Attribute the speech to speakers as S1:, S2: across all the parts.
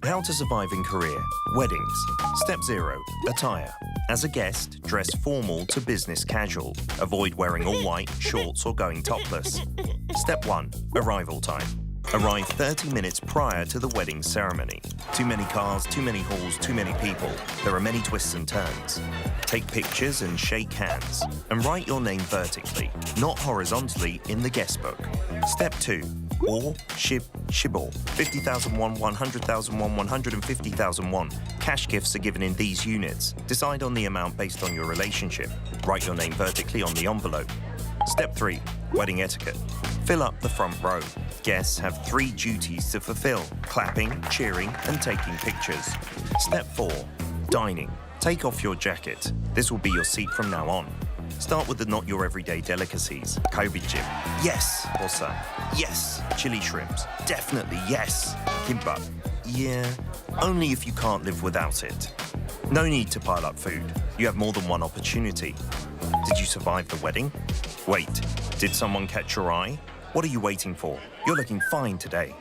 S1: How to survive in Korea. Weddings. Step 0. Attire. As a guest, dress formal to business casual. Avoid wearing all white, shorts or going topless. Step 1. Arrival time. Arrive 30 minutes prior to the wedding ceremony. Too many cars, too many halls, too many people. There are many twists and turns. Take pictures and shake hands. And write your name vertically, not horizontally, in the guest book. Step 2. Or, shibor. 50,000 won, 100,000 won, 150,000 won. Cash gifts are given in these units. Decide on the amount based on your relationship. Write your name vertically on the envelope. Step 3. Wedding etiquette. Fill up the front row. Guests have 3 duties to fulfill: clapping, cheering, and taking pictures. Step 4. Dining. Take off your jacket. This will be your seat from now on. Start with the not your everyday delicacies. Kalbijjim. Yes. Bosa. Yes. Chili shrimps. Definitely yes. Kimbap. Yeah. Only if you can't live without it. No need to pile up food. You have more than one opportunity. Did you survive the wedding? Wait. Did someone catch your eye? What are you waiting for? You're looking fine today.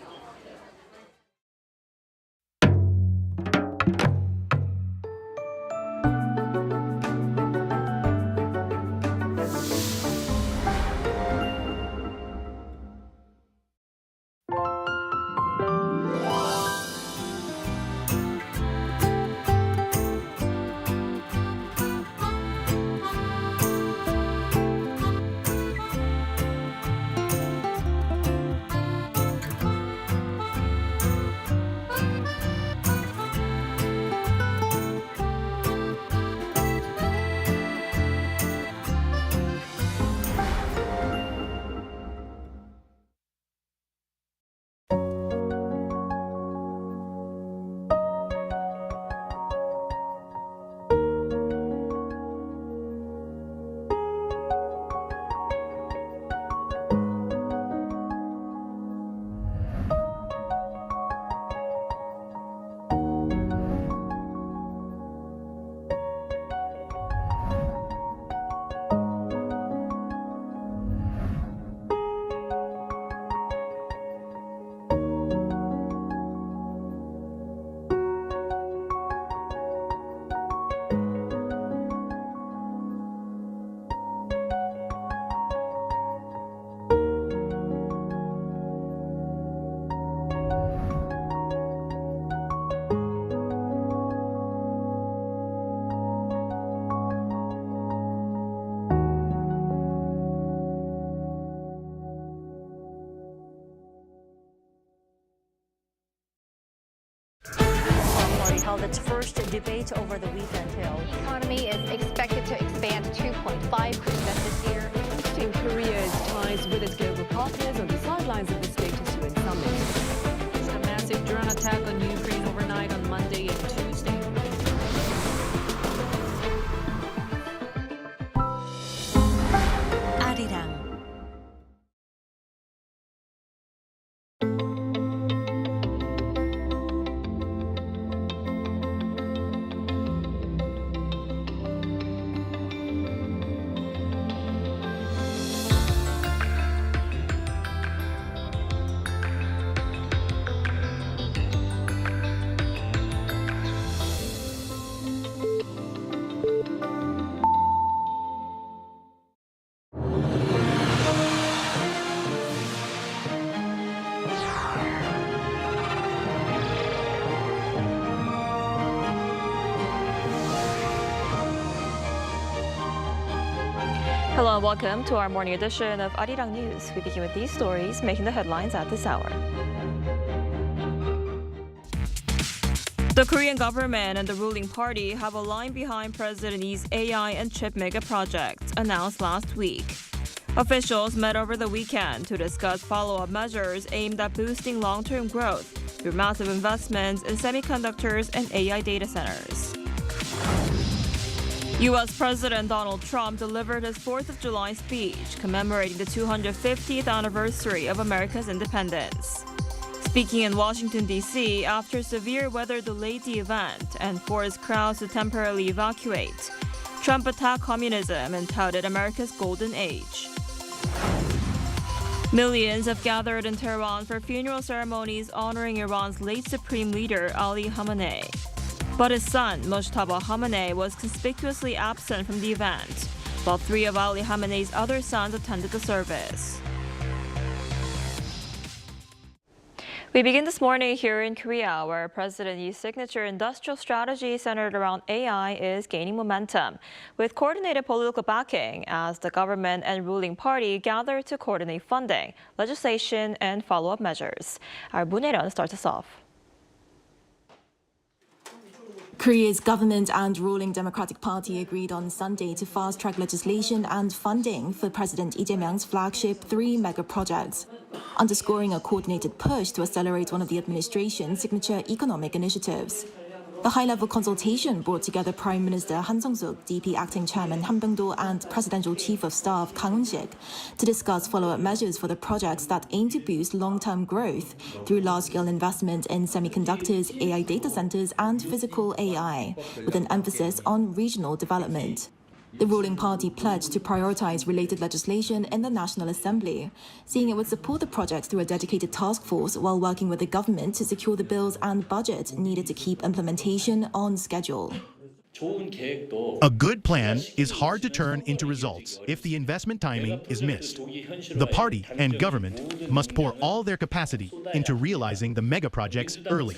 S2: Held its first debate over the weekend.
S3: The economy is expected to expand 2.5% this year.
S4: Boosting Korea's ties with its global partners on the sidelines of the status UN summit. A massive drone attack on Ukraine overnight on Monday and Tuesday.
S2: Arirang.
S5: Hello and welcome to our morning edition of Arirang News. We begin with these stories making the headlines at this hour. The Korean government and the ruling party have aligned behind President Lee's AI and chip mega project, announced last week. Officials met over the weekend to discuss follow-up measures aimed at boosting long-term growth through massive investments in semiconductors and AI data centers. U.S. President Donald Trump delivered his 4th of July speech commemorating the 250th anniversary of America's independence. Speaking in Washington, D.C., after severe weather delayed the event and forced crowds to temporarily evacuate, Trump attacked communism and touted America's golden age. Millions have gathered in Tehran for funeral ceremonies honoring Iran's late supreme leader Ali Khamenei. But his son, Mojtaba Khamenei, was conspicuously absent from the event, while 3 of Ali Khamenei's other sons attended the service. We begin this morning here in Korea, where President Lee's signature industrial strategy centered around AI is gaining momentum, with coordinated political backing as the government and ruling party gather to coordinate funding, legislation, and follow-up measures. Our Moon Hae-ryun starts us off.
S6: Korea's government and ruling Democratic Party agreed on Sunday to fast-track legislation and funding for President Lee Jae-myung's flagship 3 mega projects, underscoring a coordinated push to accelerate one of the administration's signature economic initiatives. The high-level consultation brought together Prime Minister Han Sung-suk, DP Acting Chairman Han Byung-do, and Presidential Chief of Staff Kang Eun-sik to discuss follow-up measures for the projects that aim to boost long-term growth through large-scale investment in semiconductors, AI data centers, and physical AI, with an emphasis on regional development. The ruling party pledged to prioritize related legislation in the National Assembly, saying it would support the project through a dedicated task force while working with the government to secure the bills and budget needed to keep implementation on schedule.
S7: A good plan is hard to turn into results if the investment timing is missed. The party and government must pour all their capacity into realizing the mega projects early.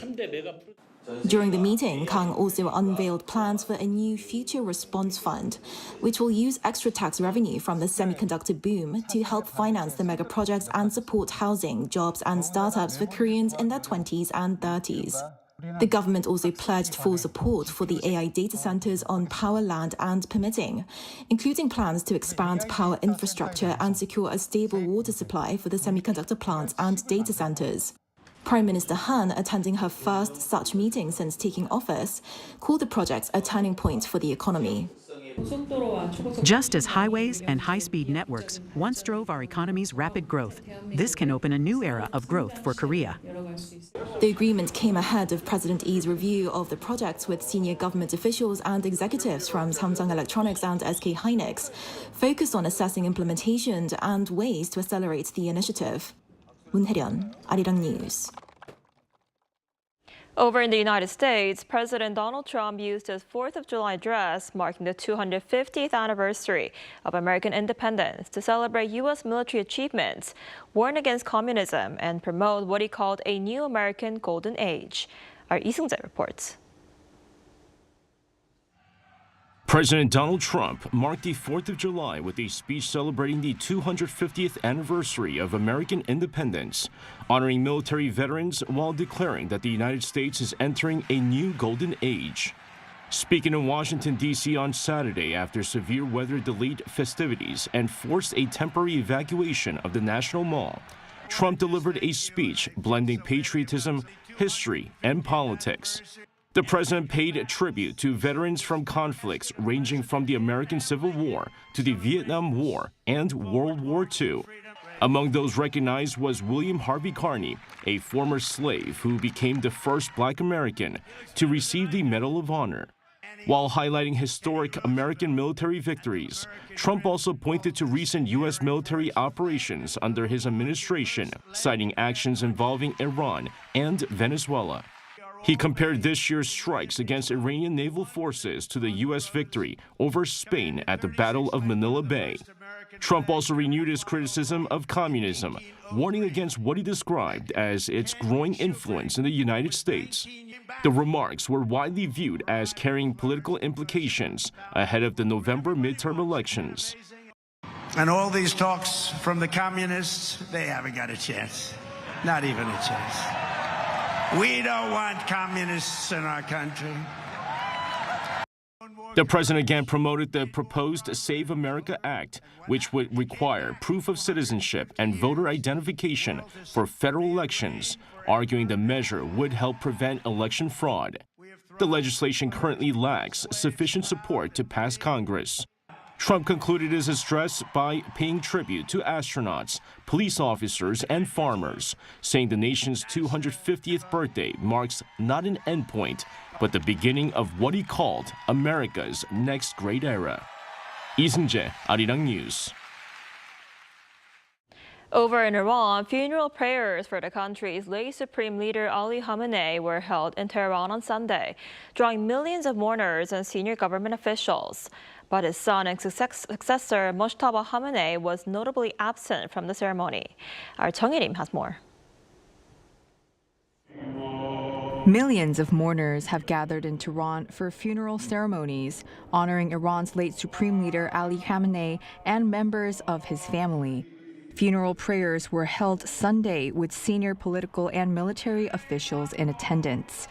S6: During the meeting, Kang also unveiled plans for a new future response fund, which will use extra tax revenue from the semiconductor boom to help finance the mega projects and support housing, jobs, and startups for Koreans in their 20s and 30s. The government also pledged full support for the AI data centers on power, land, and permitting, including plans to expand power infrastructure and secure a stable water supply for the semiconductor plants and data centers. Prime Minister Han, attending her first such meeting since taking office, called the projects a turning point for the economy.
S8: Just as highways and high-speed networks once drove our economy's rapid growth, this can open a new era of growth for Korea.
S6: The agreement came ahead of President Lee's review of the projects with senior government officials and executives from Samsung Electronics and SK Hynix, focused on assessing implementation and ways to accelerate the initiative. Moon Hae-ryun, Arirang News.
S5: Over in the United States, President Donald Trump used his 4th of July address marking the 250th anniversary of American independence to celebrate U.S. military achievements, warn against communism, and promote what he called a new American golden age. Our Lee Seung-jae reports.
S9: President Donald Trump marked the 4th of July with a speech celebrating the 250th anniversary of American independence, honoring military veterans while declaring that the United States is entering a new golden age. Speaking in Washington, D.C. on Saturday after severe weather delayed festivities and forced a temporary evacuation of the National Mall, Trump delivered a speech blending patriotism, history, and politics. The president paid tribute to veterans from conflicts ranging from the American Civil War to the Vietnam War and World War II. Among those recognized was William Harvey Carney, a former slave who became the first Black American to receive the Medal of Honor. While highlighting historic American military victories, Trump also pointed to recent U.S. military operations under his administration, citing actions involving Iran and Venezuela. He compared this year's strikes against Iranian naval forces to the U.S. victory over Spain at the Battle of Manila Bay. Trump also renewed his criticism of communism, warning against what he described as its growing influence in the United States. The remarks were widely viewed as carrying political implications ahead of the November midterm elections.
S10: And all these talks from the communists, they haven't got a chance. Not even a chance. We don't want communists in our country.
S9: The president again promoted the proposed Save America Act, which would require proof of citizenship and voter identification for federal elections, arguing the measure would help prevent election fraud. The legislation currently lacks sufficient support to pass Congress. Trump concluded his address by paying tribute to astronauts, police officers, and farmers, saying the nation's 250th birthday marks not an endpoint, but the beginning of what he called America's next great era. Lee Seung-jae, Arirang News.
S5: Over in Iran, funeral prayers for the country's late Supreme Leader Ali Khamenei were held in Tehran on Sunday, drawing millions of mourners and senior government officials. But his son and successor, Mojtaba Khamenei, was notably absent from the ceremony. Our Chung Il-im has more.
S11: Millions of mourners have gathered in Tehran for funeral ceremonies honoring Iran's late Supreme Leader Ali Khamenei and members of his family. Funeral prayers were held Sunday with senior political and military officials in attendance.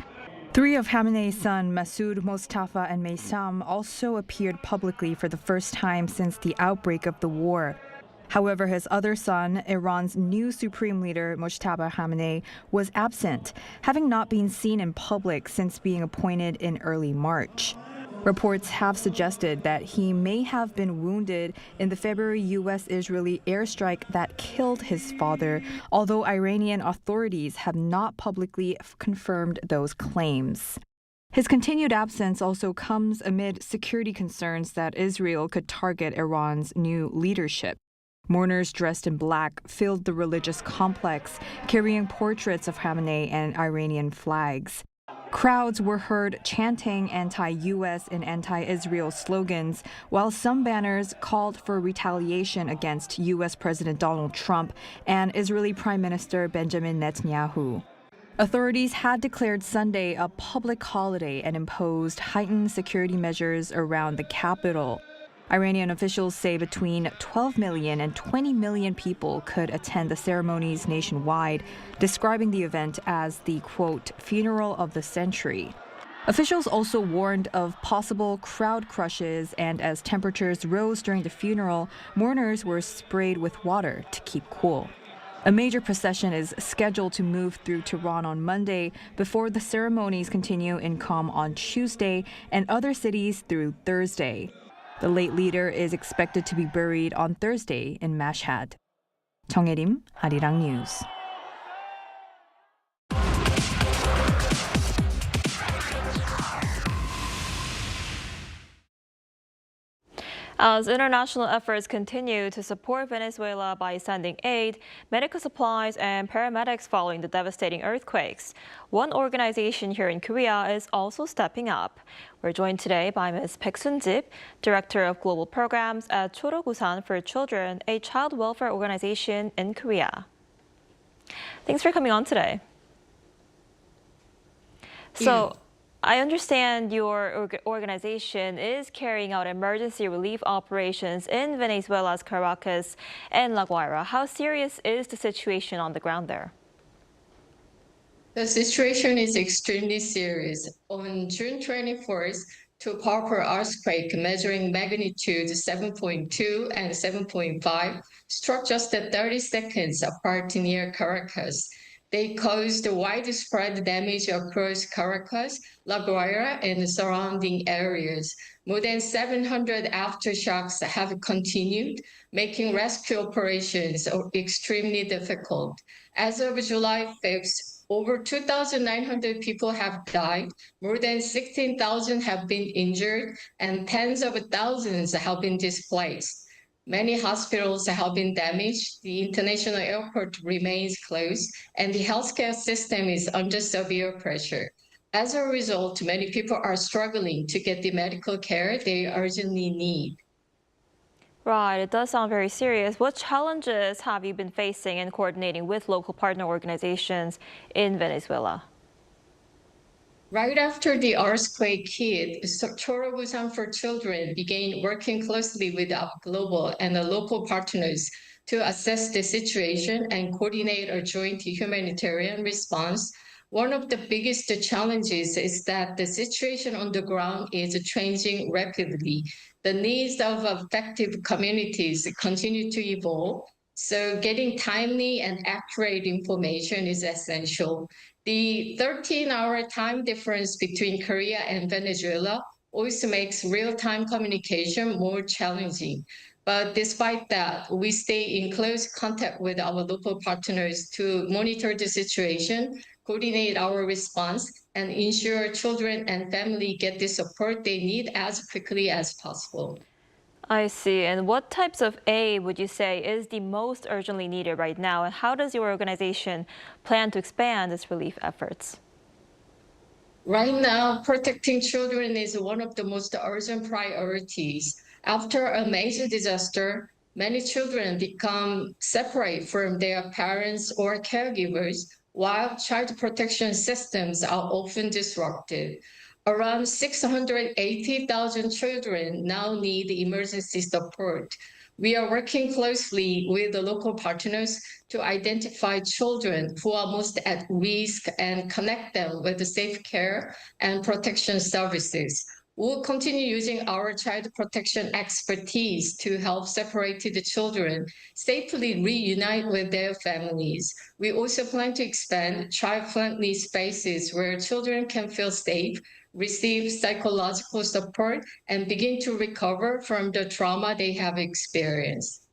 S11: Three of Khamenei's sons, Masoud, Mustafa, and Maysam, also appeared publicly for the first time since the outbreak of the war. However, his other son, Iran's new supreme leader, Mojtaba Khamenei, was absent, having not been seen in public since being appointed in early March. Reports have suggested that he may have been wounded in the February U.S.-Israeli airstrike that killed his father, although Iranian authorities have not publicly confirmed those claims. His continued absence also comes amid security concerns that Israel could target Iran's new leadership. Mourners dressed in black filled the religious complex, carrying portraits of Khamenei and Iranian flags. Crowds were heard chanting anti-U.S. and anti-Israel slogans, while some banners called for retaliation against U.S. President Donald Trump and Israeli Prime Minister Benjamin Netanyahu. Authorities had declared Sunday a public holiday and imposed heightened security measures around the capital. Iranian officials say between 12 million and 20 million people could attend the ceremonies nationwide, describing the event as the, quote, funeral of the century. Officials also warned of possible crowd crushes, and as temperatures rose during the funeral, mourners were sprayed with water to keep cool. A major procession is scheduled to move through Tehran on Monday before the ceremonies continue in Qom on Tuesday and other cities through Thursday. The late leader is expected to be buried on Thursday in Mashhad. Chung Il-im, Arirang News.
S5: As international efforts continue to support Venezuela by sending aid, medical supplies, and paramedics following the devastating earthquakes, one organization here in Korea is also stepping up. We're joined today by Ms. Baek Sun-jip, Director of Global Programs at Chorogusan for Children, a child welfare organization in Korea. Thanks for coming on today. So, I understand your organization is carrying out emergency relief operations in Venezuela's Caracas and La Guaira. How serious is the situation on the ground there?
S12: The situation is extremely serious. On June 24th, two powerful earthquakes measuring magnitude 7.2 and 7.5 struck just 30 seconds apart near Caracas. They caused widespread damage across Caracas, La Guaira, and the surrounding areas. More than 700 aftershocks have continued, making rescue operations extremely difficult. As of July 5th, over 2,900 people have died, more than 16,000 have been injured, and tens of thousands have been displaced. Many hospitals have been damaged, the international airport remains closed, and the healthcare system is under severe pressure. As a result, many people are struggling to get the medical care they urgently need.
S5: Right, it does sound very serious. What challenges have you been facing in coordinating with local partner organizations in Venezuela?
S12: Right after the earthquake hit, Chorogusan for Children began working closely with our global and the local partners to assess the situation and coordinate a joint humanitarian response. One of the biggest challenges is that the situation on the ground is changing rapidly. The needs of affected communities continue to evolve, so getting timely and accurate information is essential. The 13-hour time difference between Korea and Venezuela also makes real-time communication more challenging. But despite that, we stay in close contact with our local partners to monitor the situation, coordinate our response, and ensure children and family get the support they need as quickly as possible.
S5: I see. And what types of aid would you say is the most urgently needed right now? And how does your organization plan to expand its relief efforts?
S12: Right now, protecting children is one of the most urgent priorities. After a major disaster, many children become separate from their parents or caregivers, while child protection systems are often disrupted. Around 680,000 children now need emergency support. We are working closely with the local partners to identify children who are most at risk and connect them with the safe care and protection services. We'll continue using our child protection expertise to help separated children safely reunite with their families. We also plan to expand child-friendly spaces where children can feel safe, receive psychological support, and begin to recover from the trauma they have experienced.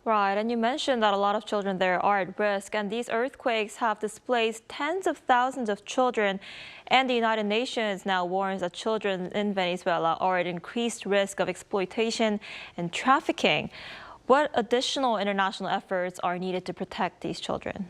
S5: Right, and you mentioned that a lot of children there are at risk, and these earthquakes have displaced tens of thousands of children, and the United Nations now warns that children in Venezuela are at increased risk of exploitation and trafficking. What additional international efforts are needed to protect these children?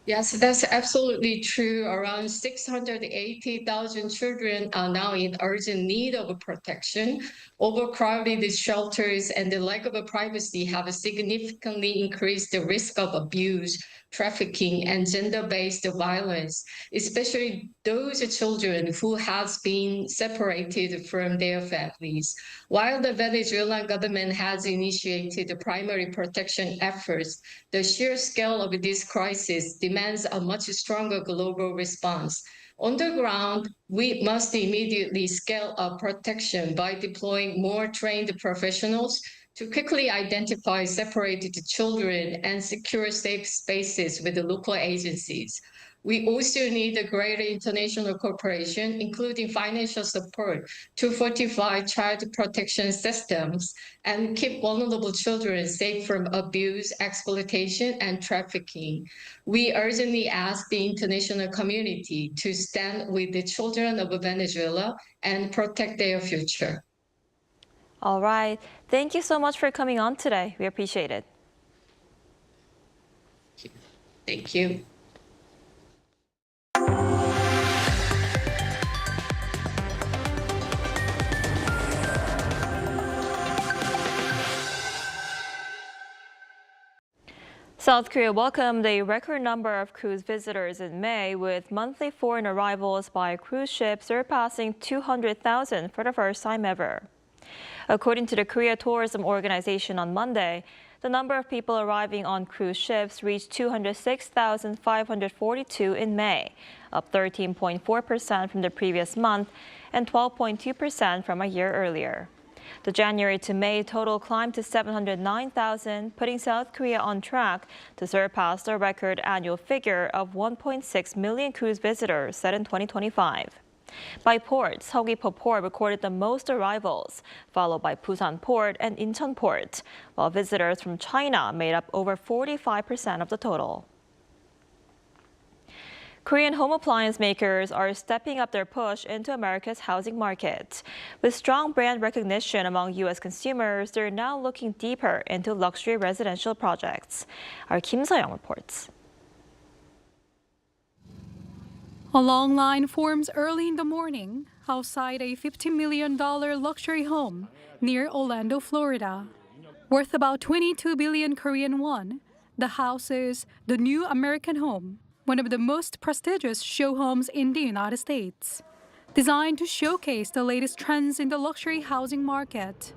S12: Yes, that's absolutely true. Around 680,000 children are now in urgent need of protection. Overcrowded shelters and the lack of privacy have significantly increased the risk of abuse, trafficking, and gender-based violence, especially those children who have been separated from their families. While the Venezuelan government has initiated the primary protection efforts, the sheer scale of this crisis demands a much stronger global response. On the ground, we must immediately scale up protection by deploying more trained professionals to quickly identify separated children and secure safe spaces with the local agencies. We also need a greater international cooperation, including financial support, to fortify child protection systems and keep vulnerable children safe from abuse, exploitation, and trafficking. We urgently ask the international community to stand with the children of Venezuela and protect their future.
S5: All right. Thank you so much for coming on today. We appreciate it.
S12: Thank you.
S5: South Korea welcomed a record number of cruise visitors in May, with monthly foreign arrivals by cruise ships surpassing 200,000 for the first time ever. According to the Korea Tourism Organization on Monday, the number of people arriving on cruise ships reached 206,542 in May, up 13.4% from the previous month and 12.2% from a year earlier. The January to May total climbed to 709,000, putting South Korea on track to surpass the record annual figure of 1.6 million cruise visitors set in 2025. By port, Seogwipo Port recorded the most arrivals, followed by Busan Port and Incheon Port, while visitors from China made up over 45% of the total. Korean home appliance makers are stepping up their push into America's housing market. With strong brand recognition among U.S. consumers, they're now looking deeper into luxury residential projects. Our Kim So-young reports.
S13: A long line forms early in the morning outside a $50 million luxury home near Orlando, Florida. Worth about 22 billion Korean won, the house is the new American home, one of the most prestigious show homes in the United States, designed to showcase the latest trends in the luxury housing market.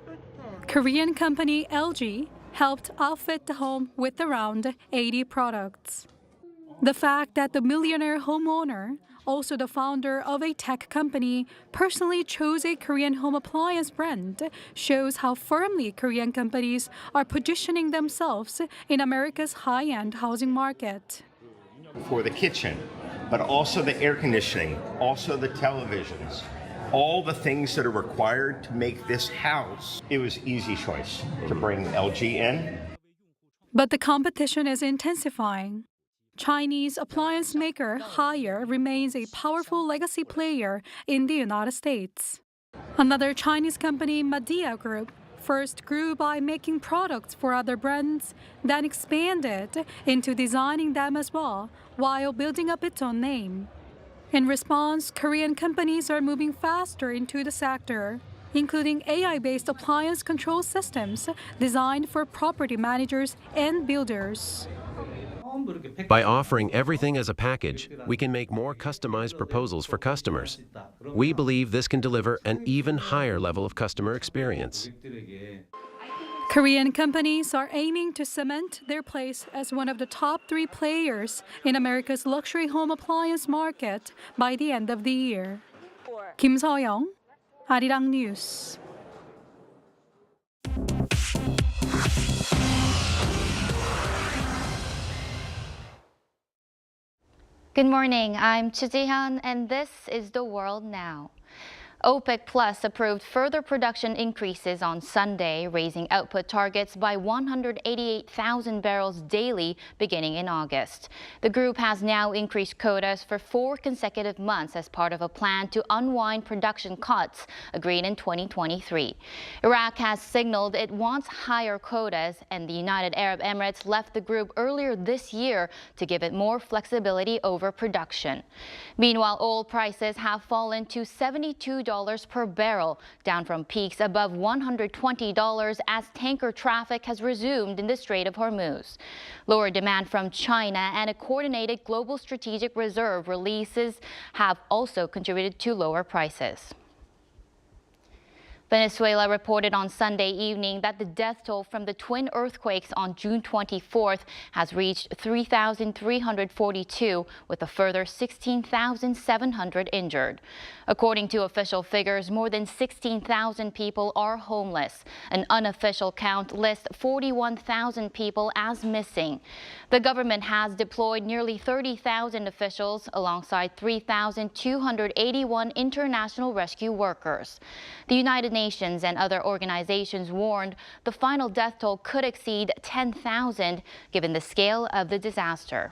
S13: Korean company LG helped outfit the home with around 80 products. The fact that the millionaire homeowner, also the founder of a tech company, personally chose a Korean home appliance brand shows how firmly Korean companies are positioning themselves in America's high-end housing market.
S14: For the kitchen, but also the air conditioning, also the televisions, all the things that are required to make this house. It was easy choice to bring LG in.
S13: But the competition is intensifying. Chinese appliance maker Haier remains a powerful legacy player in the United States. Another Chinese company, Midea Group, first grew by making products for other brands, then expanded into designing them as well, while building up its own name. In response, Korean companies are moving faster into the sector, including AI-based appliance control systems designed for property managers and builders.
S15: By offering everything as a package, we can make more customized proposals for customers. We believe this can deliver an even higher level of customer experience.
S13: Korean companies are aiming to cement their place as one of the top 3 players in America's luxury home appliance market by the end of the year. Kim So-young, Arirang News.
S16: Good morning, I'm Choo Ji-hyun, and this is The World Now. OPEC Plus approved further production increases on Sunday, raising output targets by 188,000 barrels daily beginning in August. The group has now increased quotas for 4 consecutive months as part of a plan to unwind production cuts agreed in 2023. Iraq has signaled it wants higher quotas, and the United Arab Emirates left the group earlier this year to give it more flexibility over production. Meanwhile, oil prices have fallen to $72 per barrel, down from peaks above $120 as tanker traffic has resumed in the Strait of Hormuz. Lower demand from China and a coordinated global strategic reserve releases have also contributed to lower prices. Venezuela reported on Sunday evening that the death toll from the twin earthquakes on June 24th has reached 3,342, with a further 16,700 injured. According to official figures, more than 16,000 people are homeless. An unofficial count lists 41,000 people as missing. The government has deployed nearly 30,000 officials alongside 3,281 international rescue workers. The United Nations and other organizations warned the final death toll could exceed 10,000 given the scale of the disaster.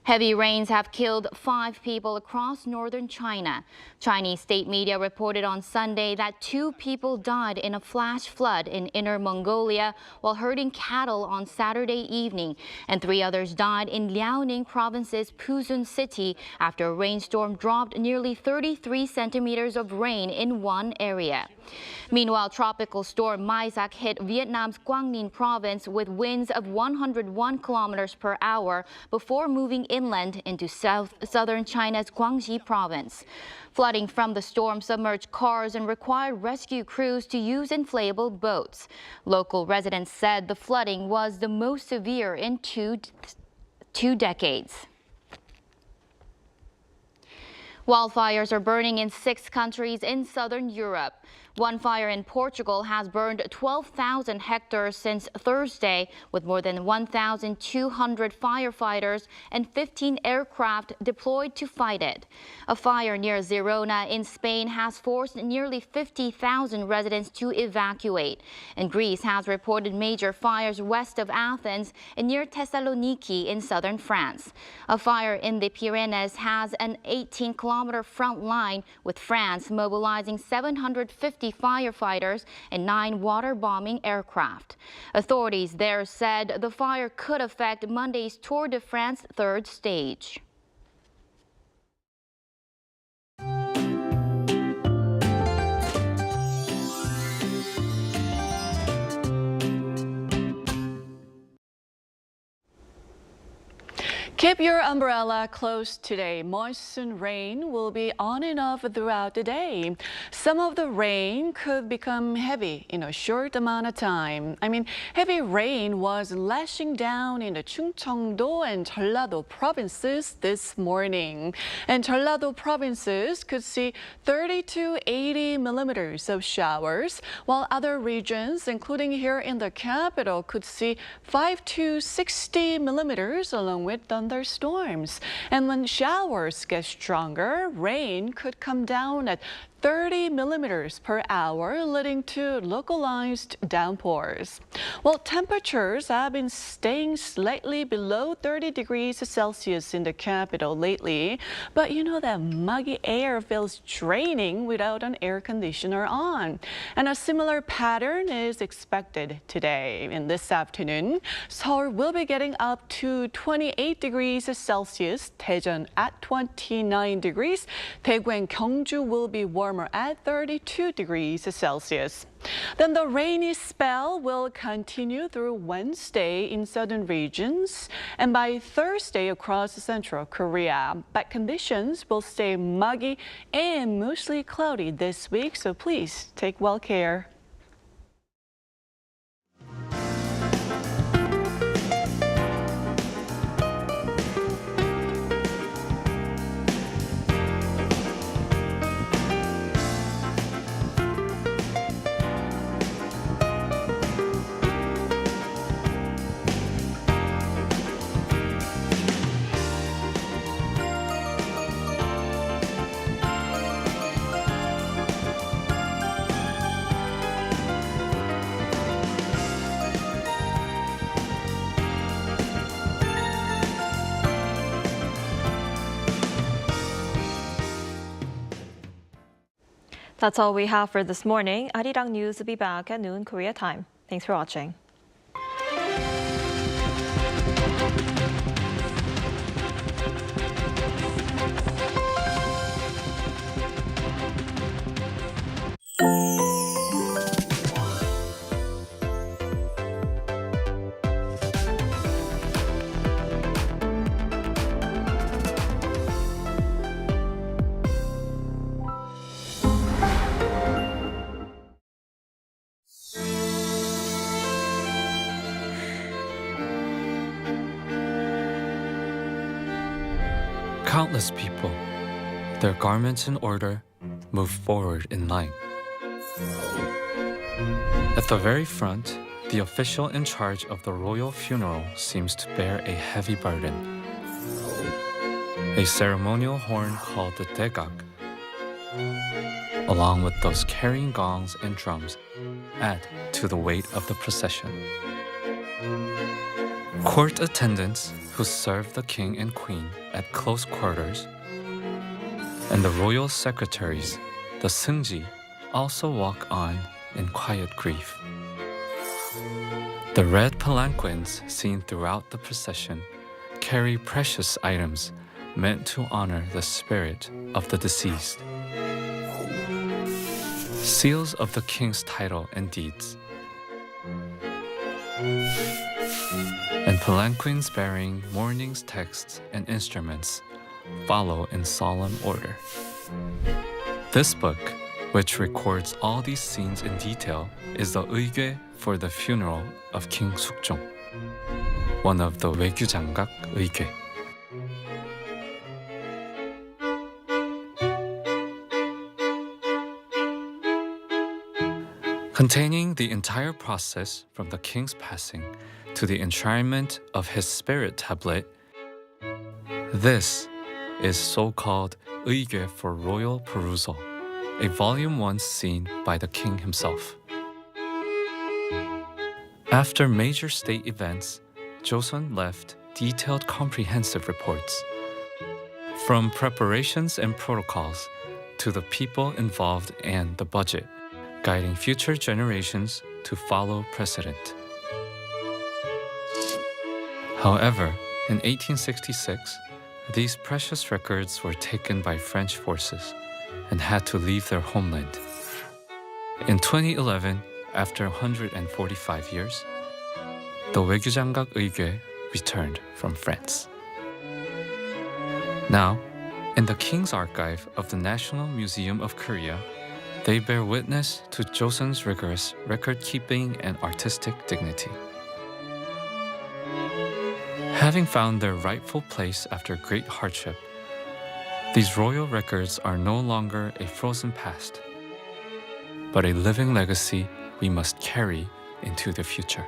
S16: Heavy rains have killed 5 people across northern China. Chinese state media reported on Sunday that 2 people died in a flash flood in Inner Mongolia while herding cattle on Saturday evening, and 3 others died in Liaoning Province's Puzun City after a rainstorm dropped nearly 33 centimeters of rain in one area. Meanwhile, tropical storm Isaac hit Vietnam's Quang Ninh province with winds of 101 kilometers per hour before moving inland into southern China's Guangxi province. Flooding from the storm submerged cars and required rescue crews to use inflatable boats. Local residents said the flooding was the most severe in two decades. Wildfires are burning in 6 countries in southern Europe. One fire in Portugal has burned 12,000 hectares since Thursday, with more than 1,200 firefighters and 15 aircraft deployed to fight it. A fire near Girona in Spain has forced nearly 50,000 residents to evacuate. And Greece has reported major fires west of Athens and near Thessaloniki in southern France. A fire in the Pyrenees has an 18-kilometer front line, with France mobilizing 750 firefighters and 9 water-bombing aircraft. Authorities there said the fire could affect Monday's Tour de France 3rd stage.
S17: Keep your umbrella close today. Monsoon rain will be on and off throughout the day. Some of the rain could become heavy in a short amount of time. Heavy rain was lashing down in the Chungcheongdo and Jeollado provinces this morning. And Jeollado provinces could see 30 to 80 millimeters of showers, while other regions, including here in the capital, could see 5 to 60 millimeters along with thunderstorms. And when showers get stronger, rain could come down at 30 millimeters per hour, leading to localized downpours. Well, temperatures have been staying slightly below 30 degrees Celsius in the capital lately, but you know that muggy air feels draining without an air conditioner on. And a similar pattern is expected today. And this afternoon, Seoul will be getting up to 28 degrees Celsius, Daejeon at 29 degrees, Daegu and Gyeongju will be warmer at 32 degrees Celsius. Then the rainy spell will continue through Wednesday in southern regions and by Thursday across central Korea. But conditions will stay muggy and mostly cloudy this week, so please take well care.
S5: That's all we have for this morning. Arirang News will be back at noon Korea time. Thanks for watching.
S18: Countless people, their garments in order, move forward in line. At the very front, the official in charge of the royal funeral seems to bear a heavy burden. A ceremonial horn called the daegak, along with those carrying gongs and drums, add to the weight of the procession. Court attendants who serve the king and queen at close quarters, and the royal secretaries, the seungji, also walk on in quiet grief. The red palanquins seen throughout the procession carry precious items meant to honor the spirit of the deceased. Seals of the king's title and deeds, and palanquins bearing mourning's texts and instruments follow in solemn order. This book, which records all these scenes in detail, is the 의궤 for the funeral of King Sukjong, one of the 외교장각 의궤. Containing the entire process from the king's passing to the enshrinement of his spirit tablet, this is so-called 의궤 for royal perusal, a volume once seen by the king himself. After major state events, Joseon left detailed comprehensive reports, from preparations and protocols to the people involved and the budget, guiding future generations to follow precedent. However, in 1866, these precious records were taken by French forces and had to leave their homeland. In 2011, after 145 years, the 외교장각 의궤 returned from France. Now, in the King's Archive of the National Museum of Korea, they bear witness to Joseon's rigorous record-keeping and artistic dignity. Having found their rightful place after great hardship, these royal records are no longer a frozen past, but a living legacy we must carry into the future.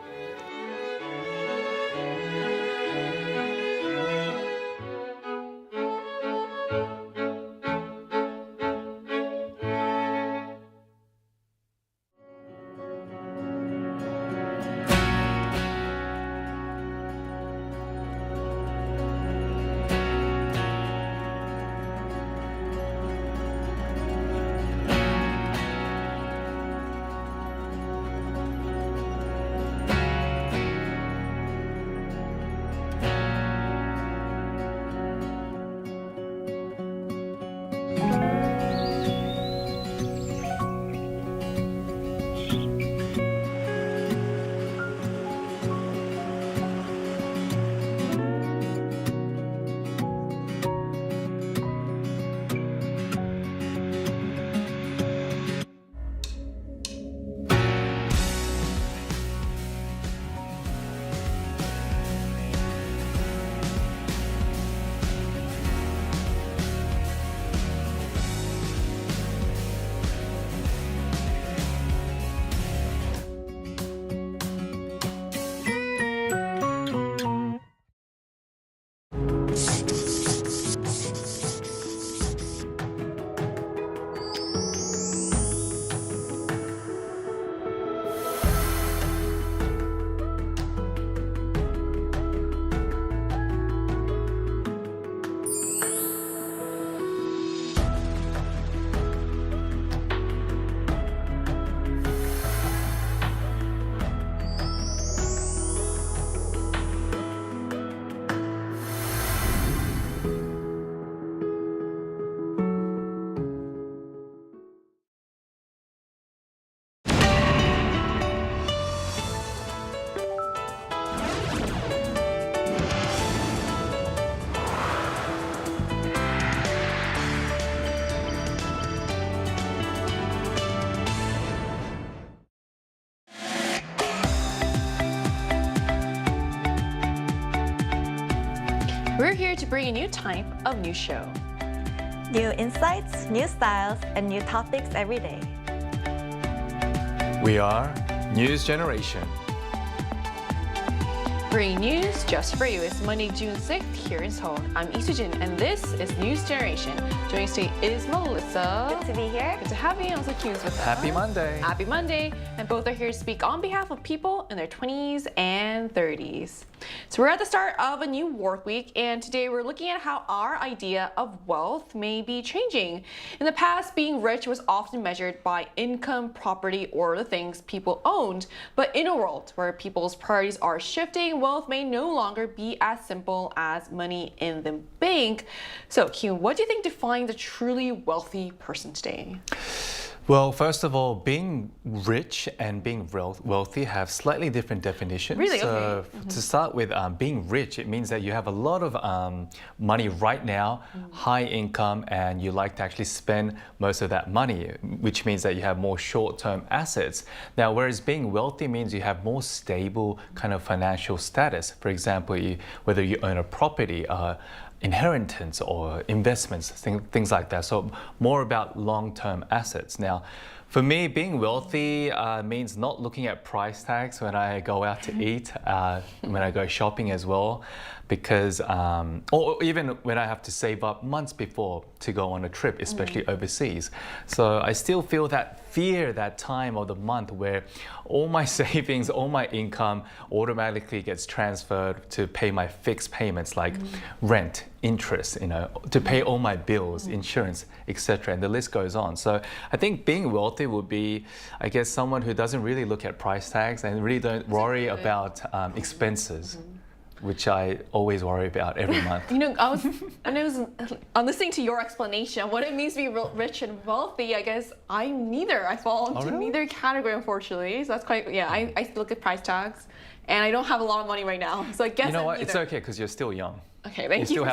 S17: to bring a new type of news show.
S19: New insights, new styles, and new topics every day.
S20: We are News Generation.
S17: Bringing news just for you. It's Monday, June 6th here in Seoul. I'm Lee Soo-jin, and this is News Generation. Joining us today is Melissa.
S19: Good to be here.
S17: Good to have you. I'm so cute with us.
S20: Happy Monday.
S17: Happy Monday. And both are here to speak on behalf of people in their 20s and 30s. So we're at the start of a new work week, and today we're looking at how our idea of wealth may be changing. In the past, being rich was often measured by income, property, or the things people owned. But in a world where people's priorities are shifting, wealth may no longer be as simple as money in the bank. So, Kyun, what do you think defines a truly wealthy person today?
S20: Well, first of all, being rich and being wealthy have slightly different definitions.
S17: Really?
S20: So
S17: Okay.
S20: to start with, being rich, it means that you have a lot of money right now, high income, and you like to actually spend most of that money, which means that you have more short-term assets. Now, whereas being wealthy means you have more stable kind of financial status. For example, whether you own a property, inheritance or investments, things like that. So more about long-term assets. Now, for me, being wealthy means not looking at price tags when I go out to eat, when I go shopping as well, because, or even when I have to save up months before to go on a trip, especially overseas. So I still feel that fear that time of the month where all my savings, all my income automatically gets transferred to pay my fixed payments like rent, interest, to pay all my bills, insurance, etc. And the list goes on. So I think being wealthy would be, I guess, someone who doesn't really look at price tags and really don't worry about expenses. Which I always worry about every month.
S17: I'm listening to your explanation of what it means to be rich and wealthy. I guess I'm neither. I fall into neither category, unfortunately. So that's quite, I look at price tags, and I don't have a lot of money right now. So I guess
S20: you know what?
S17: Neither.
S20: It's okay because you're still young.
S17: Okay, thank you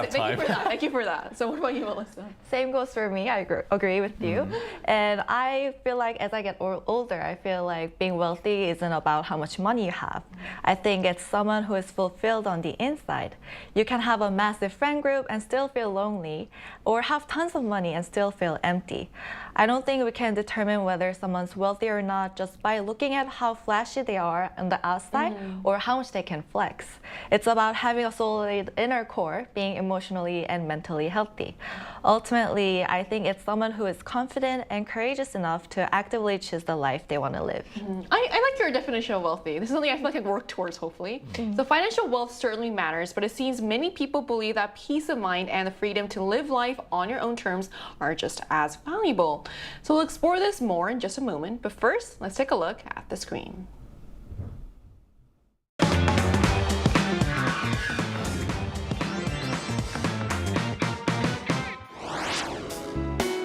S17: for that. So what about you, Melissa?
S19: Same goes for me. I agree with you. And I feel like as I get older, I feel like being wealthy isn't about how much money you have. I think it's someone who is fulfilled on the inside. You can have a massive friend group and still feel lonely, or have tons of money and still feel empty. I don't think we can determine whether someone's wealthy or not just by looking at how flashy they are on the outside or how much they can flex. It's about having a solid inner core, being emotionally and mentally healthy. Ultimately, I think it's someone who is confident and courageous enough to actively choose the life they want to live.
S17: I like your definition of wealthy. This is something I feel like I can work towards, hopefully. So financial wealth certainly matters, but it seems many people believe that peace of mind and the freedom to live life on your own terms are just as valuable. So we'll explore this more in just a moment, but first, let's take a look at the screen.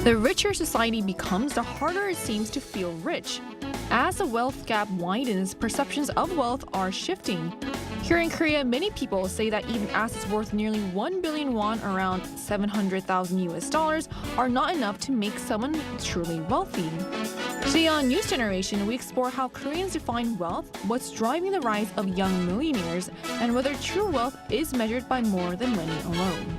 S21: The richer society becomes, the harder it seems to feel rich. As the wealth gap widens, perceptions of wealth are shifting. Here in Korea, many people say that even assets worth nearly 1 billion won, around $700,000 are not enough to make someone truly wealthy. Today on News Generation, we explore how Koreans define wealth, what's driving the rise of young millionaires, and whether true wealth is measured by more than money alone.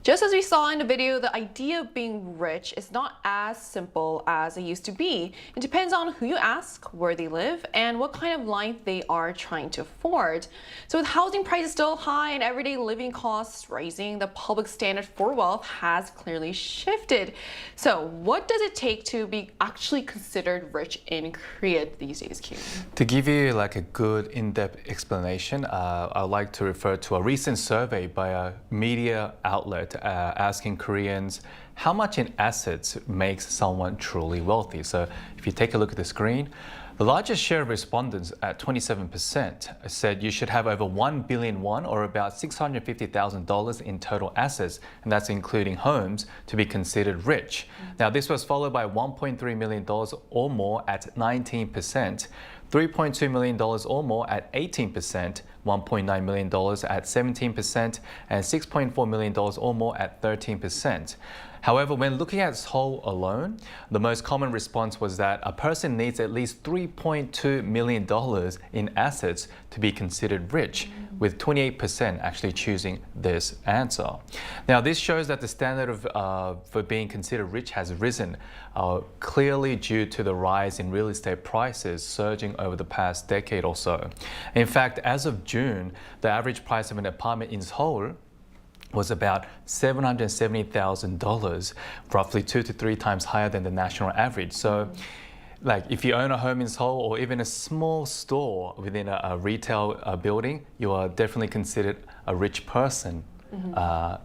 S17: Just as we saw in the video, the idea of being rich is not as simple as it used to be. It depends on who you ask, where they live, and what kind of life they are trying to afford. So with housing prices still high and everyday living costs rising, the public standard for wealth has clearly shifted. So what does it take to be actually considered rich in Korea these days, Kyun?
S20: To give you like a good in-depth explanation, I'd like to refer to a recent survey by a media outlet asking Koreans how much in assets makes someone truly wealthy. So if you take a look at the screen, the largest share of respondents at 27% said you should have over 1 billion won, or about $650,000 in total assets, and that's including homes, to be considered rich. Now this was followed by $1.3 million or more at 19%. $3.2 million or more at 18%, $1.9 million at 17%, and $6.4 million or more at 13%. However, when looking at Seoul alone, the most common response was that a person needs at least $3.2 million in assets to be considered rich, with 28% actually choosing this answer. Now, this shows that the standard for being considered rich has risen, clearly due to the rise in real estate prices surging over the past decade or so. In fact, as of June, the average price of an apartment in Seoul was about $770,000, roughly 2 to 3 times higher than the national average. So, like, if you own a home in Seoul or even a small store within a retail building, you are definitely considered a rich person.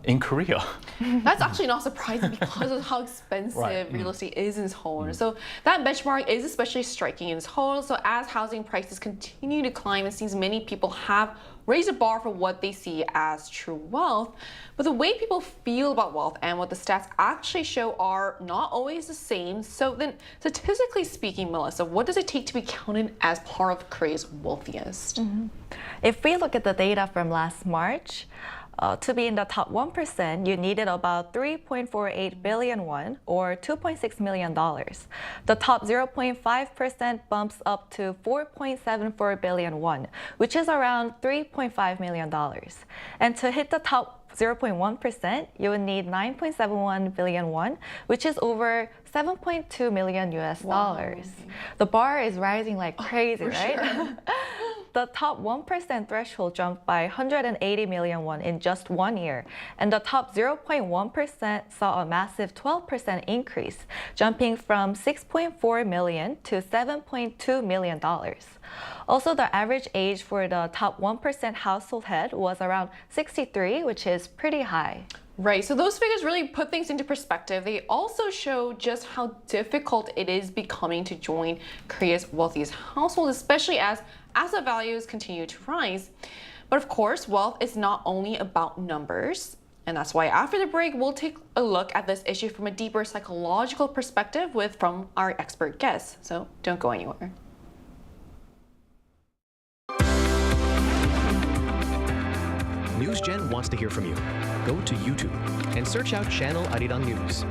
S20: In Korea.
S21: That's actually not surprising because of how expensive real estate is in Seoul. So that benchmark is especially striking in Seoul. So as housing prices continue to climb, it seems many people have raised the bar for what they see as true wealth. But the way people feel about wealth and what the stats actually show are not always the same. So then, statistically speaking, Melissa, what does it take to be counted as part of Korea's wealthiest?
S19: If we look at the data from last March, to be in the top 1%, you needed about 3.48 billion won, or $2.6 million. The top 0.5% bumps up to 4.74 billion won, which is around $3.5 million. And to hit the top 0.1%, you would need 9.71 billion won, which is over $7.2 million US dollars. The bar is rising like crazy, right? Sure. The top 1% threshold jumped by 180 million won in just 1 year, and the top 0.1% saw a massive 12% increase, jumping from 6.4 million to $7.2 million. Also, the average age for the top 1% household head was around 63, which is pretty high.
S21: Right, so those figures really put things into perspective. They also show just how difficult it is becoming to join Korea's wealthiest household, especially as asset values continue to rise. But of course, wealth is not only about numbers. And that's why after the break, we'll take a look at this issue from a deeper psychological perspective from our expert guests. So don't go anywhere.
S1: NewsGen wants to hear from you. Go to YouTube and search out channel Arirang News.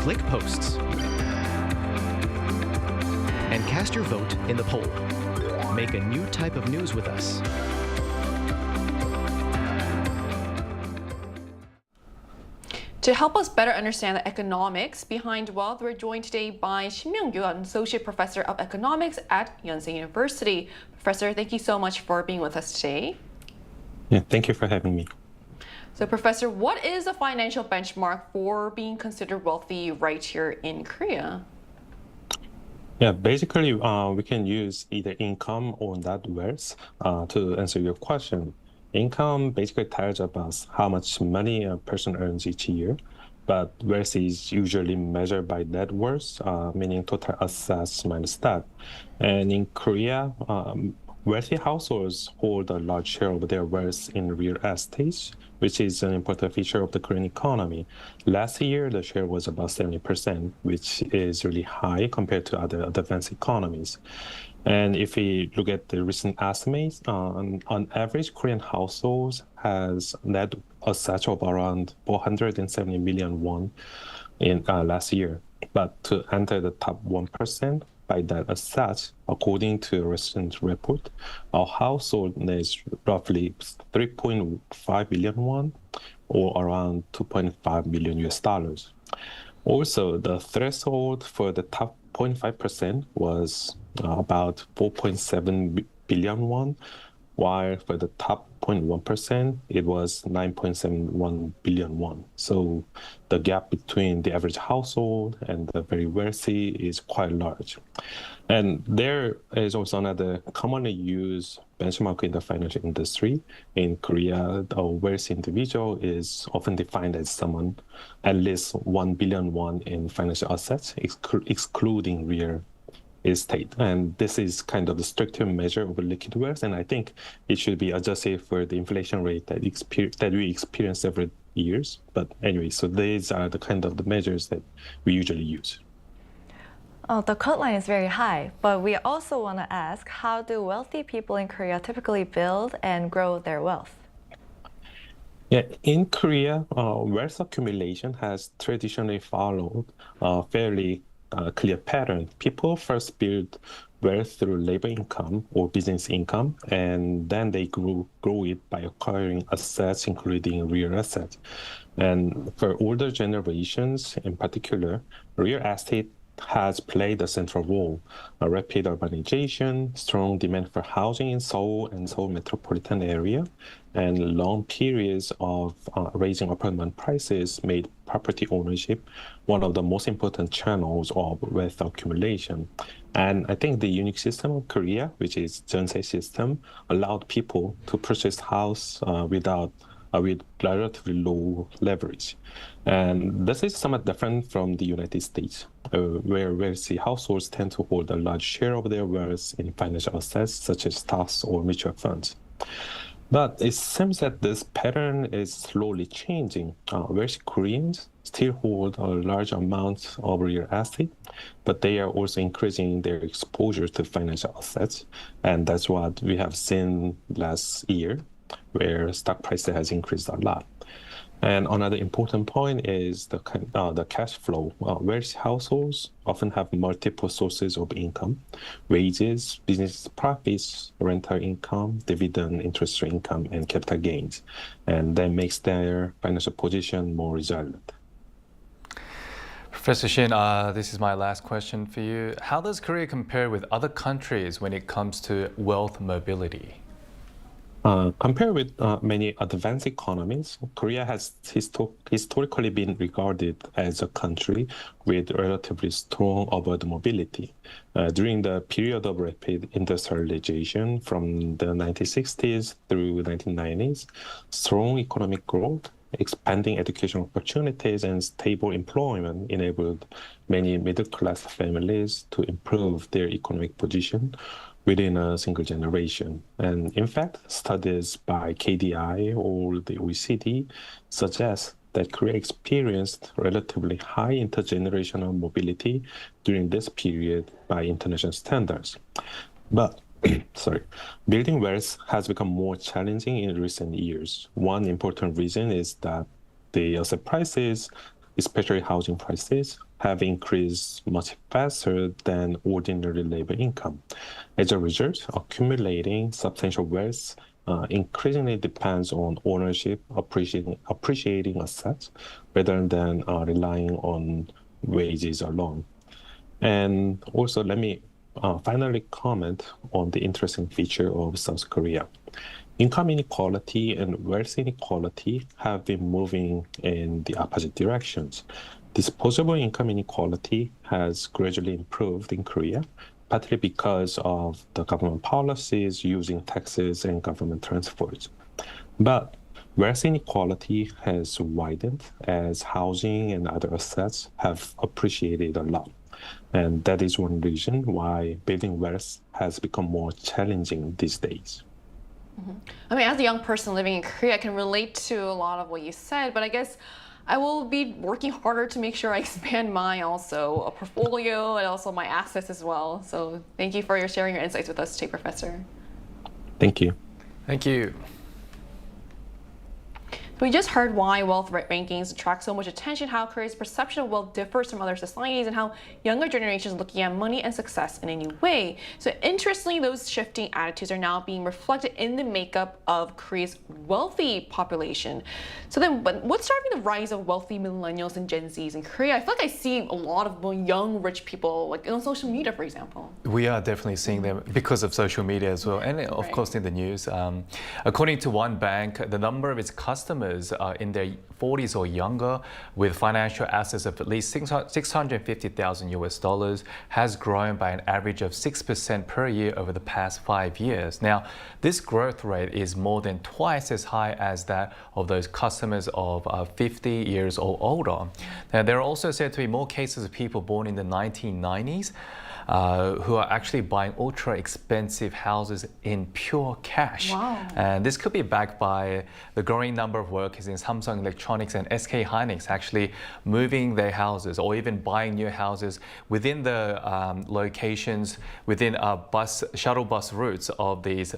S1: Click Posts and cast your vote in the poll. Make a new type of news with us.
S21: To help us better understand the economics behind wealth, we're joined today by Shin Myung-gyu, an associate professor of economics at Yonsei University. Professor, thank you so much for being with us today.
S22: Yeah, thank you for having me.
S21: So, Professor, what is the financial benchmark for being considered wealthy right here in Korea?
S22: Yeah, basically, we can use either income or net worth to answer your question. Income basically tells about how much money a person earns each year, but wealth is usually measured by net worth, meaning total assets minus debt. And in Korea, wealthy households hold a large share of their wealth in real estate, which is an important feature of the Korean economy. Last year, the share was about 70%, which is really high compared to other advanced economies. And if we look at the recent estimates, on average, Korean households has net assets of around 470 million won in last year. But to enter the top 1% by that assets, according to a recent report, our household needs roughly 3.5 billion won, or around 2.5 million US dollars. Also, the threshold for the top 0.5% was about 4.7 billion won, while for the top 0.1%, it was 9.71 billion won. So the gap between the average household and the very wealthy is quite large. And there is also another commonly used benchmark in the financial industry. In Korea, a wealthy individual is often defined as someone at least 1 billion won in financial assets, excluding real estate. And this is kind of the stricter measure of liquid wealth, and I think it should be adjusted for the inflation rate that we experience every years. But anyway, so these are the kind of the measures that we usually use.
S19: The cut line is very high, but we also want to ask, how do wealthy people in Korea typically build and grow their wealth?
S22: Yeah, in Korea, wealth accumulation has traditionally followed a fairly clear pattern. People first build wealth through labor income or business income, and then they grow it by acquiring assets, including real assets. And for older generations in particular, real estate has played a central role. A rapid urbanization, strong demand for housing in Seoul and Seoul metropolitan area, and long periods of raising apartment prices made property ownership one of the most important channels of wealth accumulation. And I think the unique system of Korea, which is jeonse system, allowed people to purchase house with relatively low leverage. And this is somewhat different from the United States, where wealthy households tend to hold a large share of their wealth in financial assets such as stocks or mutual funds. But it seems that this pattern is slowly changing. Wealthy Koreans still hold a large amount of real estate, but they are also increasing their exposure to financial assets. And that's what we have seen last year, where stock price has increased a lot. And another important point is the cash flow. Wealthy households often have multiple sources of income: wages, business profits, rental income, dividend, interest rate income, and capital gains. And that makes their financial position more resilient.
S20: Professor Shin, this is my last question for you. How does Korea compare with other countries when it comes to wealth mobility?
S22: Compared with many advanced economies, Korea has historically been regarded as a country with relatively strong upward mobility. During the period of rapid industrialization from the 1960s through 1990s, strong economic growth, expanding education opportunities, and stable employment enabled many middle-class families to improve their economic position within a single generation. And in fact, studies by KDI or the OECD suggest that Korea experienced relatively high intergenerational mobility during this period by international standards. But building wealth has become more challenging in recent years. One important reason is that the asset prices, especially housing prices, have increased much faster than ordinary labor income. As a result, accumulating substantial wealth increasingly depends on ownership, appreciating assets, rather than relying on wages alone. And also, let me finally comment on the interesting feature of South Korea. Income inequality and wealth inequality have been moving in the opposite directions. Disposable income inequality has gradually improved in Korea, partly because of the government policies using taxes and government transfers. But wealth inequality has widened as housing and other assets have appreciated a lot. And that is one reason why building wealth has become more challenging these days.
S3: I mean, as a young person living in Korea, I can relate to a lot of what you said, but I guess I will be working harder to make sure I expand my also a portfolio and also my assets as well. So thank you for sharing your insights with us today, Professor.
S22: Thank you.
S20: Thank you.
S3: We just heard why wealth rankings attract so much attention, how Korea's perception of wealth differs from other societies, and how younger generations are looking at money and success in a new way. So interestingly, those shifting attitudes are now being reflected in the makeup of Korea's wealthy population. So then what's driving the rise of wealthy millennials and Gen Zs in Korea? I feel like I see a lot of young, rich people like on social media, for example.
S20: We are definitely seeing them because of social media as well, and of course in the news. According to one bank, the number of its customers in their 40s or younger with financial assets of at least $650,000 has grown by an average of 6% per year over the past 5 years. Now, this growth rate is more than twice as high as that of those customers of 50 years or older. Now, there are also said to be more cases of people born in the 1990s who are actually buying ultra expensive houses in pure cash.
S3: Wow.
S20: And this could be backed by the growing number of workers in Samsung Electronics and SK Hynix actually moving their houses or even buying new houses within the locations, within shuttle bus routes of these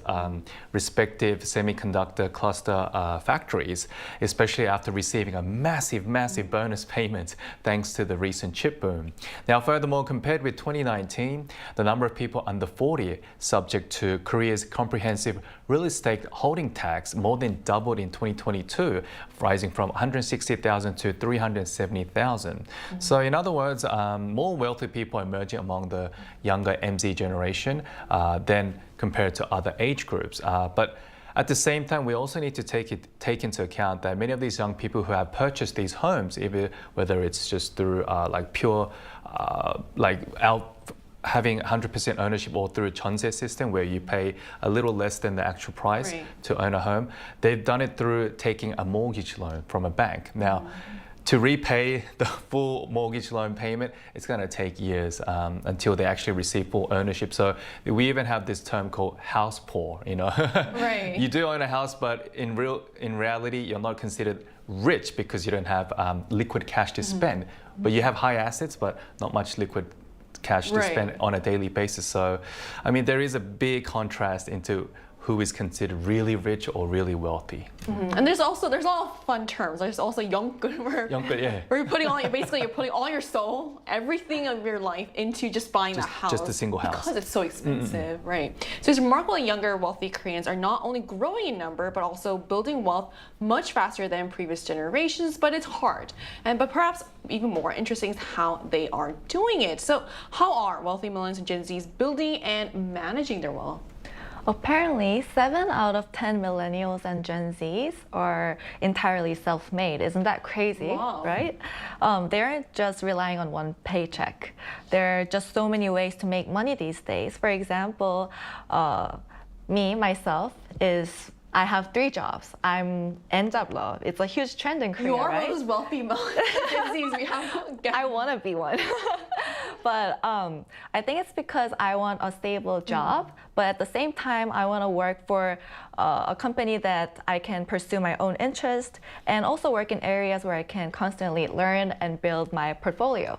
S20: respective semiconductor cluster factories, especially after receiving a massive bonus payment thanks to the recent chip boom. Now, furthermore, compared with 2019, the number of people under 40 subject to Korea's comprehensive real estate holding tax more than doubled in 2022, rising from 160,000 to 370,000. So in other words, more wealthy people are emerging among the younger MZ generation than compared to other age groups. But at the same time, we also need to take into account that many of these young people who have purchased these homes, whether it's just through having 100% ownership or through a jeonse system where you pay a little less than the actual price to own a home, they've done it through taking a mortgage loan from a bank. Now, to repay the full mortgage loan payment, it's going to take years until they actually receive full ownership. So we even have this term called house poor. You know, you do own a house, but in reality, you're not considered rich because you don't have liquid cash to spend. But you have high assets, but not much liquid cash to spend on a daily basis. So, I mean, there is a big contrast into who is considered really rich or really wealthy.
S3: And there's a lot of fun terms. There's also 영끌, where you're putting all your soul, everything of your life into just buying that house.
S20: Just a single house.
S3: Because it's so expensive, right? So it's remarkable that younger wealthy Koreans are not only growing in number, but also building wealth much faster than previous generations, but it's hard. But perhaps even more interesting is how they are doing it. So how are wealthy millennials and Gen Zs building and managing their wealth?
S19: Apparently, 7 out of 10 millennials and Gen Zs are entirely self-made. Isn't that crazy, right? They aren't just relying on one paycheck. There are just so many ways to make money these days. For example, myself, I have 3 jobs. I'm 엔잡러. It's a huge trend in Korea,
S3: You are
S19: right?
S3: one of those wealthy Gen Zs we have.
S19: I want to be one. But I think it's because I want a stable job, but at the same time, I want to work for a company that I can pursue my own interest and also work in areas where I can constantly learn and build my portfolio.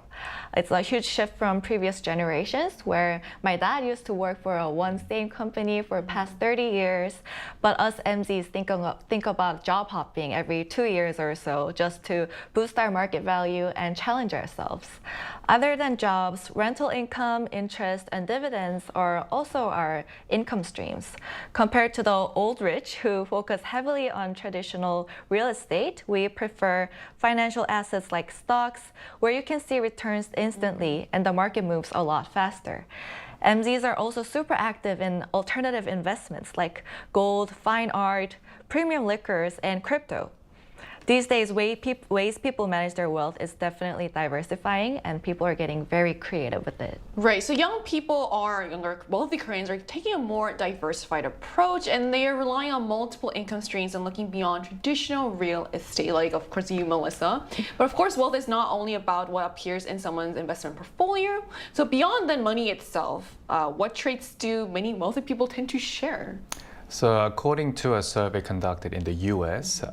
S19: It's a huge shift from previous generations where my dad used to work for one same company for the past 30 years, but us MZs think about job hopping every 2 years or so just to boost our market value and challenge ourselves. Other than jobs, rental income, interest, and dividends are also our income streams. Compared to the old rich who focus heavily on traditional real estate, we prefer financial assets like stocks, where you can see returns instantly and the market moves a lot faster. MZs are also super active in alternative investments like gold, fine art, premium liquors, and crypto. These days, ways people manage their wealth is definitely diversifying, and people are getting very creative with it.
S3: Right, so younger wealthy Koreans are taking a more diversified approach, and they are relying on multiple income streams and looking beyond traditional real estate, like of course you, Melissa. But of course, wealth is not only about what appears in someone's investment portfolio. So beyond the money itself, what traits do many wealthy people tend to share?
S20: So according to a survey conducted in the US,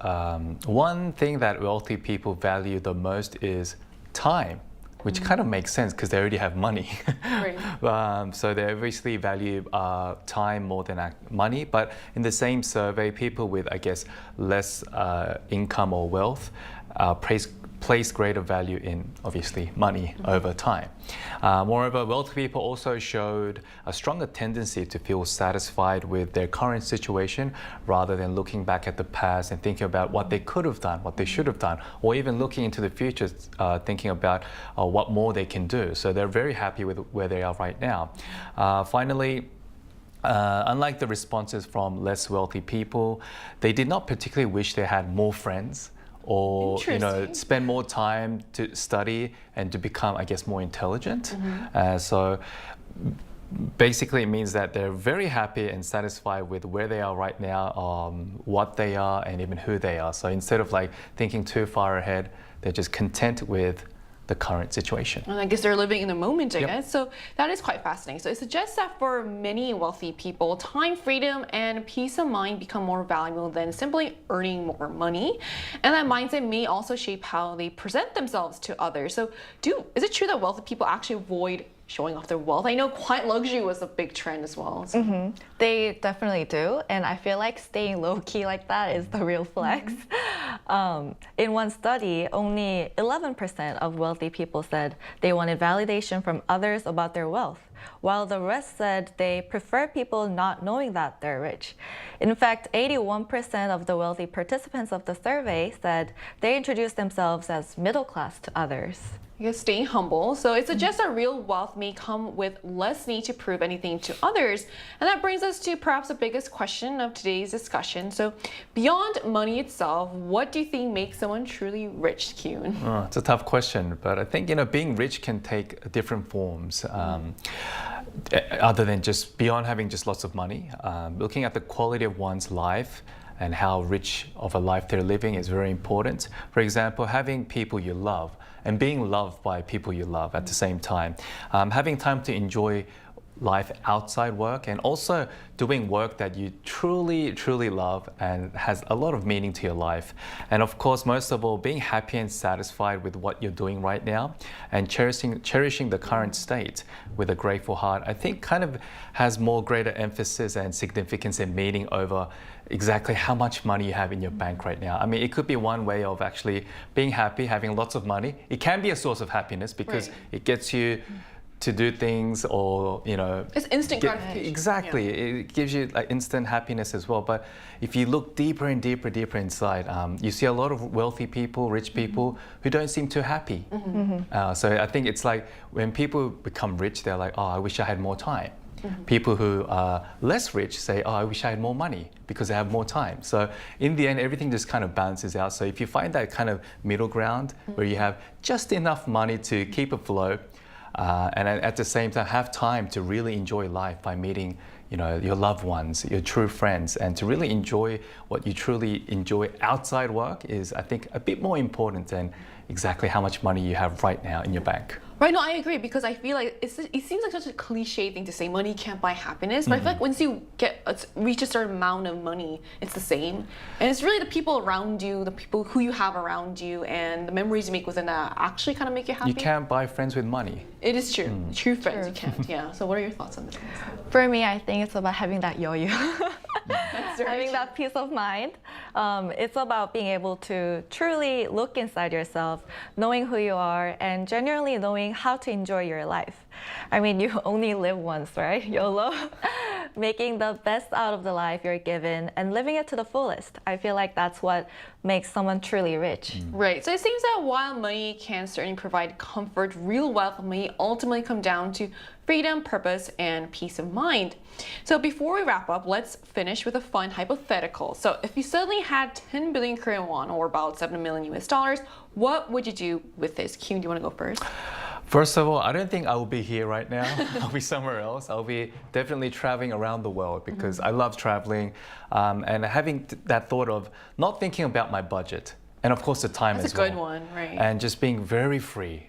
S20: one thing that wealthy people value the most is time, which kind of makes sense because they already have money. So they obviously value time more than money. But in the same survey, people with, I guess, less income or wealth place greater value in, obviously, money over time. Moreover, wealthy people also showed a stronger tendency to feel satisfied with their current situation rather than looking back at the past and thinking about what they could have done, what they should have done, or even looking into the future, thinking about what more they can do. So they're very happy with where they are right now. Finally, unlike the responses from less wealthy people, they did not particularly wish they had more friends or spend more time to study and to become, I guess, more intelligent. So basically it means that they're very happy and satisfied with where they are right now, what they are, and even who they are. So instead of like thinking too far ahead, they're just content with the current situation.
S3: And I guess they're living in the moment, I
S20: Yep.
S3: guess. So that is quite fascinating. So it suggests that for many wealthy people, time, freedom, and peace of mind become more valuable than simply earning more money. And that mindset may also shape how they present themselves to others. So is it true that wealthy people actually avoid showing off their wealth? I know quiet luxury was a big trend as well. So.
S19: They definitely do, and I feel like staying low-key like that is the real flex. In one study, only 11% of wealthy people said they wanted validation from others about their wealth, while the rest said they prefer people not knowing that they're rich. In fact, 81% of the wealthy participants of the survey said they introduced themselves as middle class to others.
S3: I guess staying humble. So it suggests that real wealth may come with less need to prove anything to others. And that brings us to perhaps the biggest question of today's discussion. So beyond money itself, what do you think makes someone truly rich, Kyun?
S20: Oh, it's a tough question, but I think, being rich can take different forms. Other than just beyond having just lots of money, looking at the quality of one's life and how rich of a life they're living is very important. For example, having people you love and being loved by people you love at the same time. Having time to enjoy life outside work and also doing work that you truly, truly love and has a lot of meaning to your life. And of course, most of all, being happy and satisfied with what you're doing right now and cherishing the current state with a grateful heart, I think kind of has more greater emphasis and significance and meaning over exactly how much money you have in your bank right now. I mean, it could be one way of actually being happy, having lots of money. It can be a source of happiness because it gets you to do things or,
S3: It's instant gratification.
S20: Exactly. Yeah. It gives you like instant happiness as well. But if you look deeper and deeper inside, you see a lot of wealthy people, rich people who don't seem too happy. So I think it's like when people become rich, they're like, oh, I wish I had more time. People who are less rich say, oh, I wish I had more money because they have more time. So in the end, everything just kind of balances out. So if you find that kind of middle ground where you have just enough money to keep afloat, and at the same time have time to really enjoy life by meeting your loved ones, your true friends, and to really enjoy what you truly enjoy outside work is, I think, a bit more important than exactly how much money you have right now in your bank.
S3: Right, no, I agree, because I feel like it seems like such a cliche thing to say money can't buy happiness, but I feel like once you reach a certain amount of money, it's the same. And it's really the people around you, the people who you have around you, and the memories you make within that actually kind of make you happy.
S20: You can't buy friends with money.
S3: It is true. True friends, you can't, yeah. So what are your thoughts on this?
S19: For me, I think it's about having that yo-yo. Having that peace of mind. It's about being able to truly look inside yourself, knowing who you are, and genuinely knowing how to enjoy your life. I mean, you only live once, right? YOLO. Making the best out of the life you're given and living it to the fullest. I feel like that's what makes someone truly rich.
S3: Right. So it seems that while money can certainly provide comfort, real wealth may ultimately come down to freedom, purpose, and peace of mind. So before we wrap up, let's finish with a fun hypothetical. So if you suddenly had 10 billion Korean won, or about $7 million US, what would you do with this? Kyun, do you want to go first?
S20: First of all, I don't think I will be here right now. I'll be somewhere else. I'll be definitely traveling around the world because I love traveling and having that thought of not thinking about my budget and of course the time as well.
S3: That's a good one, right?
S20: And just being very free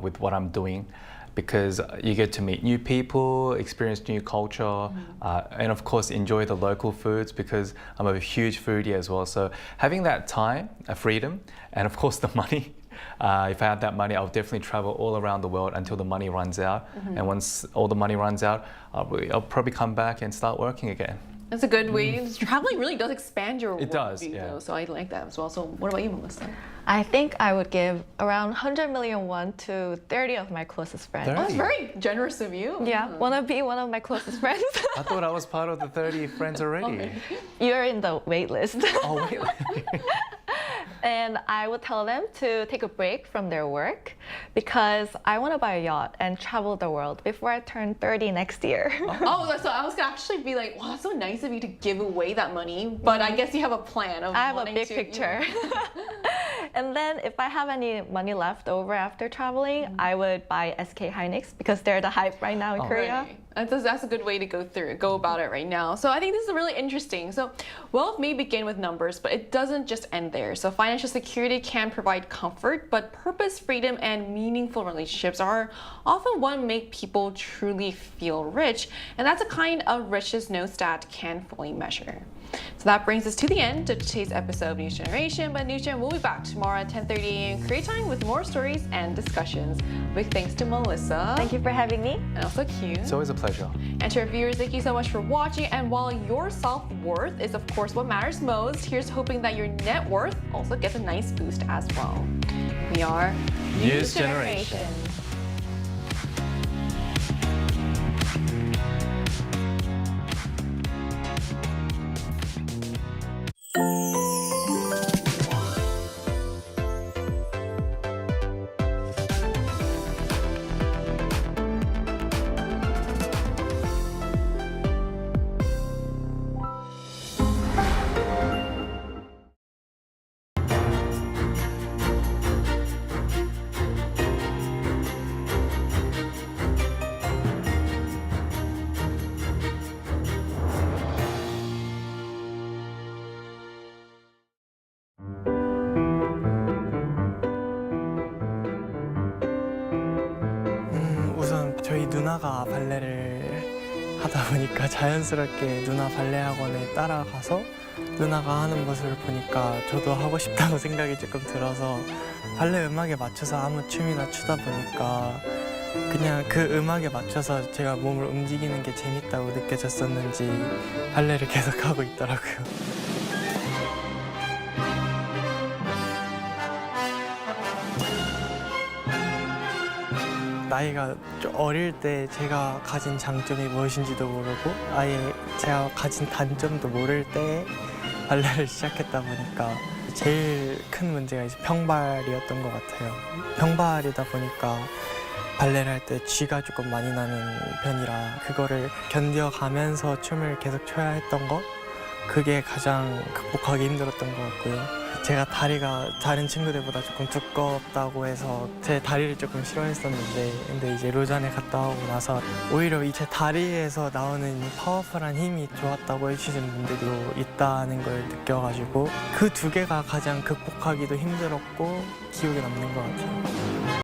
S20: with what I'm doing because you get to meet new people, experience new culture, and of course enjoy the local foods because I'm a huge foodie as well. So having that time, freedom, and of course the money. If I had that money, I'll definitely travel all around the world until the money runs out. And once all the money runs out, I'll probably come back and start working again.
S3: That's a good way. Traveling really does expand your
S20: It does,
S3: worldview,
S20: yeah.
S3: though, so I like that as well. So what about you, Melissa?
S19: I think I would give around 100 million won to 30 of my closest friends.
S20: 30?
S3: Oh, that's very generous of you.
S19: Yeah, want to be one of my closest friends.
S20: I thought I was part of the 30 friends already.
S3: Okay.
S19: You're in the wait list.
S20: Oh, wait.
S19: And I would tell them to take a break from their work because I want to buy a yacht and travel the world before I turn 30 next year.
S3: Oh, so I was gonna actually be like, wow, that's so nice of you to give away that money. But I guess you have a plan of
S19: I have a
S3: wanting
S19: big
S3: to,
S19: picture. And then if I have any money left over after traveling, I would buy SK Hynix because they're the hype right now in Korea.
S3: Right. That's a good way to go about it right now. So I think this is really interesting. So wealth may begin with numbers, but it doesn't just end there. So financial security can provide comfort, but purpose, freedom, and meaningful relationships are often what make people truly feel rich. And that's a kind of riches no stat can fully measure. So that brings us to the end of today's episode of News Generation. But News Gen will be back tomorrow at 10:30 a.m. Korea time with more stories and discussions. Big thanks to Melissa.
S19: Thank you for having me.
S3: And also Q.
S20: It's always a pleasure.
S3: And to our viewers, thank you so much for watching. And while your self-worth is of course what matters most, here's hoping that your net worth also gets a nice boost as well. We are
S20: News Generation.
S2: 우선 저희 누나가 발레를 하다 보니까 자연스럽게 누나 발레 학원에 따라가서 누나가 하는 모습을 보니까 저도 하고 싶다고 생각이 조금 들어서 발레 음악에 맞춰서 아무 춤이나 추다 보니까 그냥 그 음악에 맞춰서 제가 몸을 움직이는 게 재밌다고 느껴졌었는지 발레를 계속 하고 있더라고요. 나이가 좀 어릴 때 제가 가진 장점이 무엇인지도 모르고 아예 제가 가진 단점도 모를 때 발레를 시작했다 보니까 제일 큰 문제가 이제 평발이었던 것 같아요. 평발이다 보니까 발레를 할 때 쥐가 조금 많이 나는 편이라 그거를 견뎌가면서 춤을 계속 춰야 했던 거 그게 가장 극복하기 힘들었던 것 같고요. 제가 다리가 다른 친구들보다 조금 두껍다고 해서 제 다리를 조금 싫어했었는데 근데 이제 로잔에 갔다 오고 나서 오히려 제 다리에서 나오는 파워풀한 힘이 좋았다고 해주시는 분들도 있다는 걸 느껴가지고 그 두 개가 가장 극복하기도 힘들었고 기억에 남는 것 같아요.